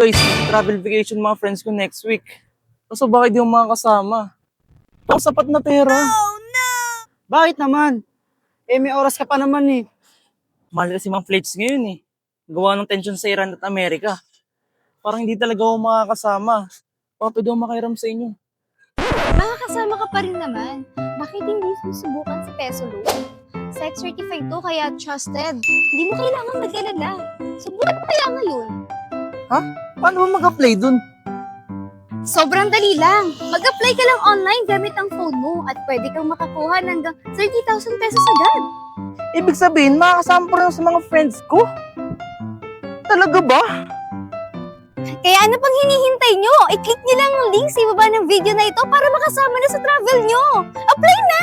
Guys, travel vacation mga friends ko next week. Kaso bakit di mo makakasama? Ang sapat na pera. Bakit naman? May oras ka pa naman eh. Mahal kasi mga flights ngayon eh. Gawa ng tension sa Iran at Amerika. Parang hindi talaga ako makakasama. Baka pwede ako makiram sa inyo. Makakasama ka pa rin naman. Bakit hindi susubukan si Peso Loan? Sex certified to kaya trusted. Hindi mo kailangan mag-alala. Subukan mo kaya ngayon. Paano ba mag-apply dun? Sobrang dali lang. Mag-apply ka lang online gamit ang phone mo at pwede kang makakuha ng hanggang 30,000 pesos agad. Ibig sabihin, makakasama pa rin ako sa mga friends ko? Talaga ba? Kaya ano pang hinihintay nyo? I-click nyo lang ang link sa ibaba ng video na ito para makasama na sa travel nyo. Apply na!